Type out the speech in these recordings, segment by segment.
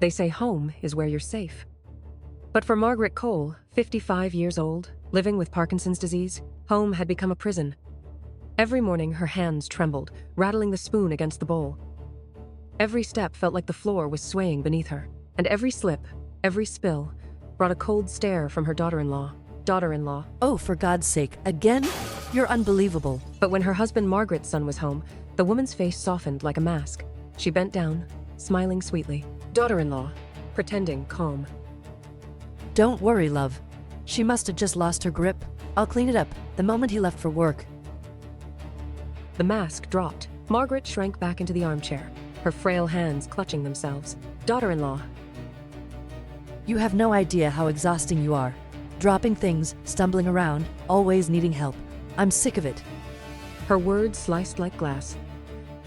They say home is where you're safe. But for Margaret Cole, 55 years old, living with Parkinson's disease, home had become a prison. Every morning her hands trembled, rattling the spoon against the bowl. Every step felt like the floor was swaying beneath her, and every slip, every spill, brought a cold stare from her daughter-in-law. Oh, for God's sake, again? You're unbelievable. But when her husband Margaret's son was home, the woman's face softened like a mask. She bent down, smiling sweetly. Daughter-in-law, pretending calm. Don't worry, love. She must have just lost her grip. I'll clean it up the moment he left for work. The mask dropped. Margaret shrank back into the armchair, her frail hands clutching themselves. Daughter-in-law. You have no idea how exhausting you are. Dropping things, stumbling around, always needing help. I'm sick of it. Her words sliced like glass.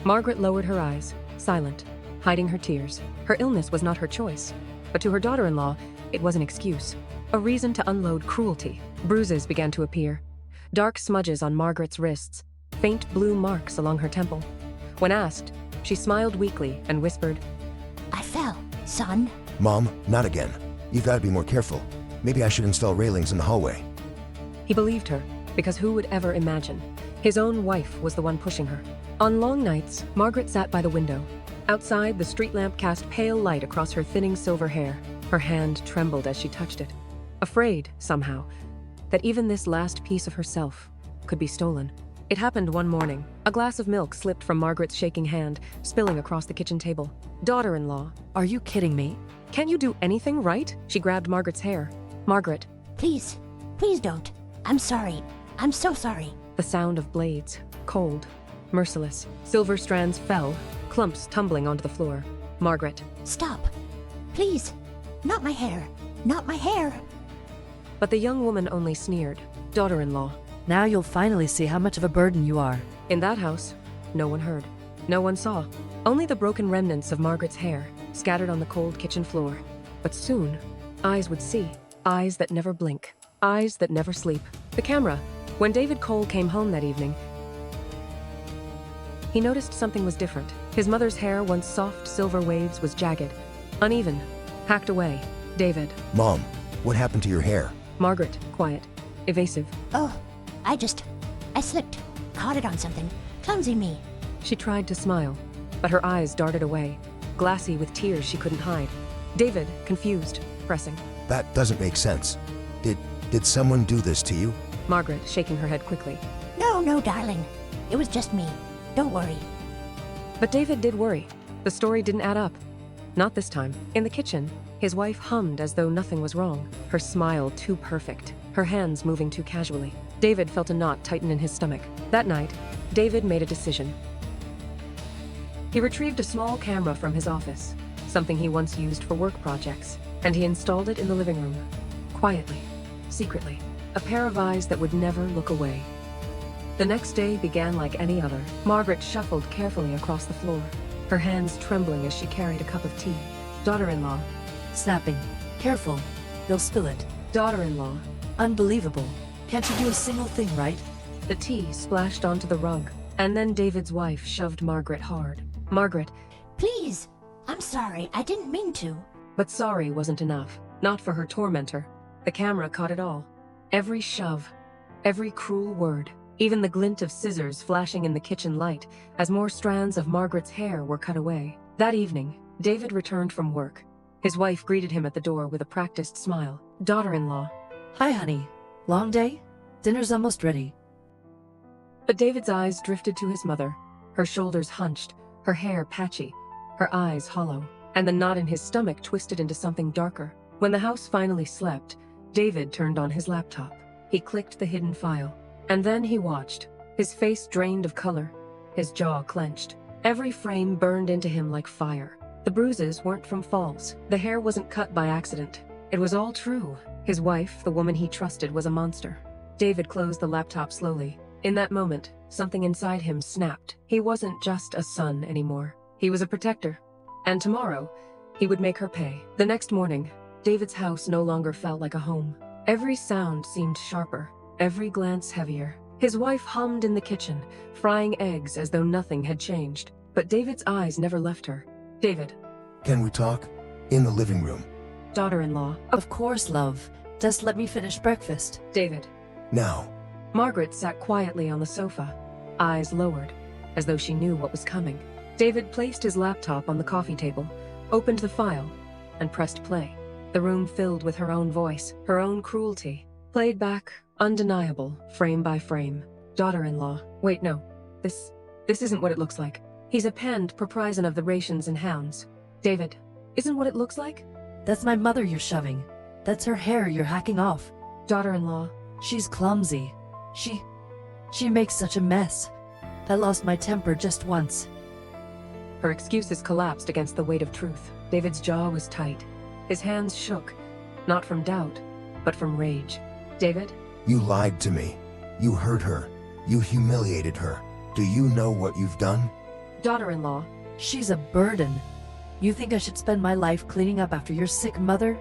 Margaret lowered her eyes, silent, hiding her tears. Her illness was not her choice, but to her daughter-in-law, it was an excuse, a reason to unload cruelty. Bruises began to appear, dark smudges on Margaret's wrists, faint blue marks along her temple. When asked, she smiled weakly and whispered, I fell, son. Mom, not again. You've got to be more careful. Maybe I should install railings in the hallway. He believed her, because who would ever imagine? His own wife was the one pushing her. On long nights, Margaret sat by the window. Outside, the street lamp cast pale light across her thinning silver hair. Her hand trembled as she touched it, afraid, somehow, that even this last piece of herself could be stolen. It happened one morning. A glass of milk slipped from Margaret's shaking hand, spilling across the kitchen table. Daughter-in-law. Are you kidding me? Can't you do anything right? She grabbed Margaret's hair. Margaret. Please, please don't. I'm sorry. I'm so sorry. The sound of blades, cold, merciless. Silver strands fell, clumps tumbling onto the floor. Margaret. Stop. Please. Not my hair. Not my hair. But the young woman only sneered. Daughter-in-law. Now you'll finally see how much of a burden you are. In that house, no one heard. No one saw. Only the broken remnants of Margaret's hair, scattered on the cold kitchen floor. But soon, eyes would see. Eyes that never blink. Eyes that never sleep. The camera. When David Cole came home that evening, he noticed something was different. His mother's hair, once soft silver waves, was jagged, uneven, hacked away. David. Mom, what happened to your hair? Margaret, quiet, evasive. Oh, I slipped. Caught it on something. Clumsy me. She tried to smile, but her eyes darted away, glassy with tears she couldn't hide. David, confused, pressing. That doesn't make sense. Did someone do this to you? Margaret, shaking her head quickly. No, darling. It was just me. Don't worry. But David did worry. The story didn't add up. Not this time. In the kitchen, his wife hummed as though nothing was wrong, her smile too perfect, her hands moving too casually. David felt a knot tighten in his stomach. That night, David made a decision. He retrieved a small camera from his office, something he once used for work projects, and he installed it in the living room. Quietly, secretly, a pair of eyes that would never look away. The next day began like any other. Margaret shuffled carefully across the floor, her hands trembling as she carried a cup of tea. Daughter-in-law. Snapping. Careful. They'll spill it. Daughter-in-law. Unbelievable. Can't you do a single thing right? The tea splashed onto the rug, and then David's wife shoved Margaret hard. Margaret. Please. I'm sorry. I didn't mean to. But sorry wasn't enough. Not for her tormentor. The camera caught it all. Every shove, every cruel word, even the glint of scissors flashing in the kitchen light as more strands of Margaret's hair were cut away. That evening, David returned from work. His wife greeted him at the door with a practiced smile. Daughter-in-law. Hi, honey. Long day? Dinner's almost ready. But David's eyes drifted to his mother, her shoulders hunched, her hair patchy, her eyes hollow, and the knot in his stomach twisted into something darker. When the house finally slept, David turned on his laptop. He clicked the hidden file, and then he watched, his face drained of color, his jaw clenched. Every frame burned into him like fire. The bruises weren't from falls. The hair wasn't cut by accident. It was all true. His wife, the woman he trusted, was a monster. David closed the laptop slowly. In that moment, something inside him snapped. He wasn't just a son anymore. He was a protector. And tomorrow, he would make her pay. The next morning, David's house no longer felt like a home. Every sound seemed sharper, every glance heavier. His wife hummed in the kitchen, frying eggs as though nothing had changed. But David's eyes never left her. David. Can we talk? In the living room. Daughter-in-law. Of course, love. Just let me finish breakfast. David. Now. Margaret sat quietly on the sofa, eyes lowered, as though she knew what was coming. David placed his laptop on the coffee table, opened the file, and pressed play. The room filled with her own voice, her own cruelty, played back, undeniable, frame by frame. Daughter-in-law. Wait, no. This isn't what it looks like. He's append proprietor of the rations and hounds. David, isn't what it looks like? That's my mother you're shoving. That's her hair you're hacking off. Daughter-in-law. She's clumsy. She makes such a mess. I lost my temper just once. Her excuses collapsed against the weight of truth. David's jaw was tight. His hands shook, not from doubt, but from rage. David? You lied to me. You hurt her. You humiliated her. Do you know what you've done? Daughter-in-law. She's a burden. You think I should spend my life cleaning up after your sick mother?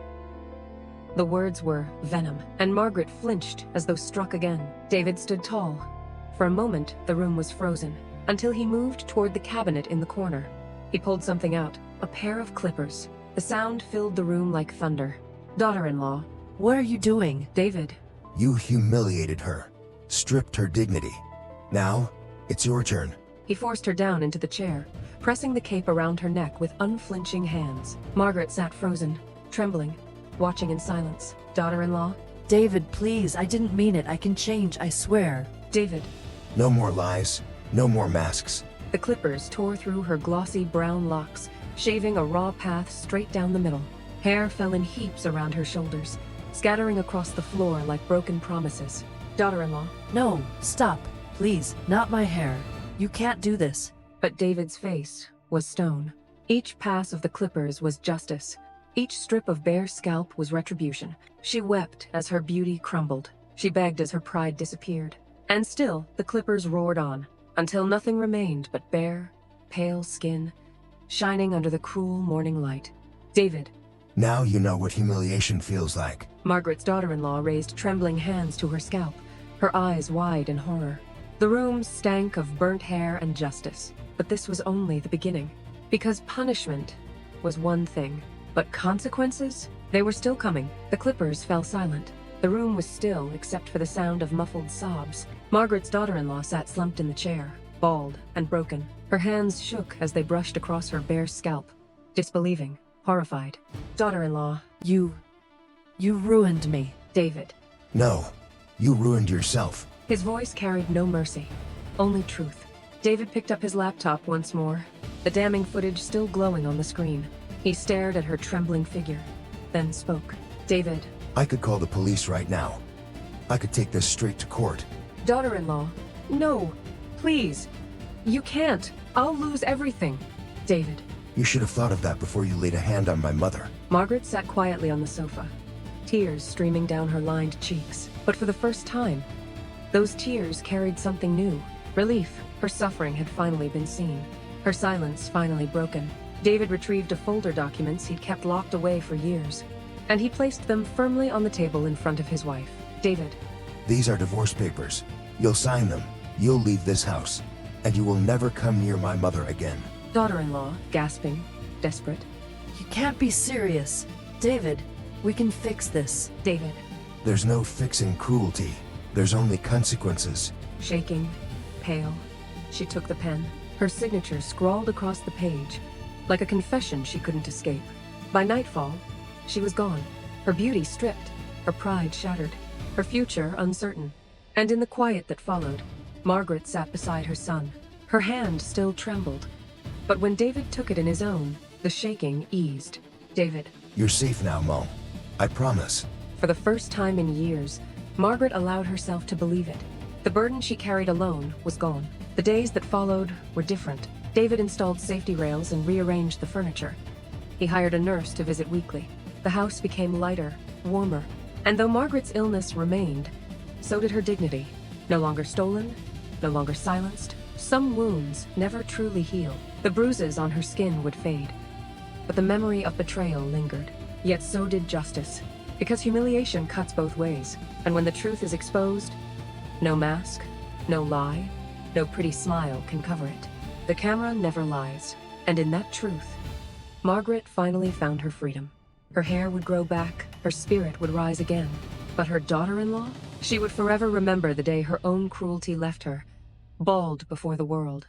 The words were venom, and Margaret flinched as though struck again. David stood tall. For a moment, the room was frozen, until he moved toward the cabinet in the corner. He pulled something out, a pair of clippers. The sound filled the room like thunder. Daughter-in-law. What are you doing? David. You humiliated her. Stripped her dignity. Now, it's your turn. He forced her down into the chair, pressing the cape around her neck with unflinching hands. Margaret sat frozen, trembling, watching in silence. Daughter-in-law. David, please, I didn't mean it. I can change, I swear. David. No more lies. No more masks. The clippers tore through her glossy brown locks, shaving a raw path straight down the middle. Hair fell in heaps around her shoulders, scattering across the floor like broken promises. Daughter-in-law. No, stop. Please, not my hair. You can't do this. But David's face was stone. Each pass of the clippers was justice. Each strip of bare scalp was retribution. She wept as her beauty crumbled. She begged as her pride disappeared. And still, the clippers roared on, until nothing remained but bare, pale skin, shining under the cruel morning light. David. Now you know what humiliation feels like. Margaret's daughter-in-law raised trembling hands to her scalp, her eyes wide in horror. The room stank of burnt hair and justice, but this was only the beginning. Because punishment was one thing, but consequences? They were still coming. The clippers fell silent. The room was still except for the sound of muffled sobs. Margaret's daughter-in-law sat slumped in the chair, bald and broken. Her hands shook as they brushed across her bare scalp, disbelieving, horrified. Daughter-in-law. You ruined me. David. No. You ruined yourself. His voice carried no mercy, only truth. David picked up his laptop once more, the damning footage still glowing on the screen. He stared at her trembling figure, then spoke. David. I could call the police right now. I could take this straight to court. Daughter-in-law. No, please. You can't. I'll lose everything. David. You should have thought of that before you laid a hand on my mother. Margaret sat quietly on the sofa, tears streaming down her lined cheeks. But for the first time, those tears carried something new. Relief. Her suffering had finally been seen. Her silence finally broken. David retrieved a folder documents he'd kept locked away for years, and he placed them firmly on the table in front of his wife. David. These are divorce papers. You'll sign them. You'll leave this house, and you will never come near my mother again. Daughter-in-law, gasping, desperate. You can't be serious. David, we can fix this. David. There's no fixing cruelty. There's only consequences. Shaking, pale, she took the pen. Her signature scrawled across the page, like a confession she couldn't escape. By nightfall, she was gone, her beauty stripped, her pride shattered, her future uncertain. And in the quiet that followed, Margaret sat beside her son. Her hand still trembled, but when David took it in his own, the shaking eased. David. You're safe now, Mom. I promise. For the first time in years, Margaret allowed herself to believe it. The burden she carried alone was gone. The days that followed were different. David installed safety rails and rearranged the furniture. He hired a nurse to visit weekly. The house became lighter, warmer, and though Margaret's illness remained, so did her dignity. No longer stolen, no longer silenced. Some wounds never truly heal. The bruises on her skin would fade, but the memory of betrayal lingered. Yet so did justice, because humiliation cuts both ways, and when the truth is exposed, no mask, no lie, no pretty smile can cover it. The camera never lies, and in that truth, Margaret finally found her freedom. Her hair would grow back, her spirit would rise again. But her daughter-in-law? She would forever remember the day her own cruelty left her, bald before the world.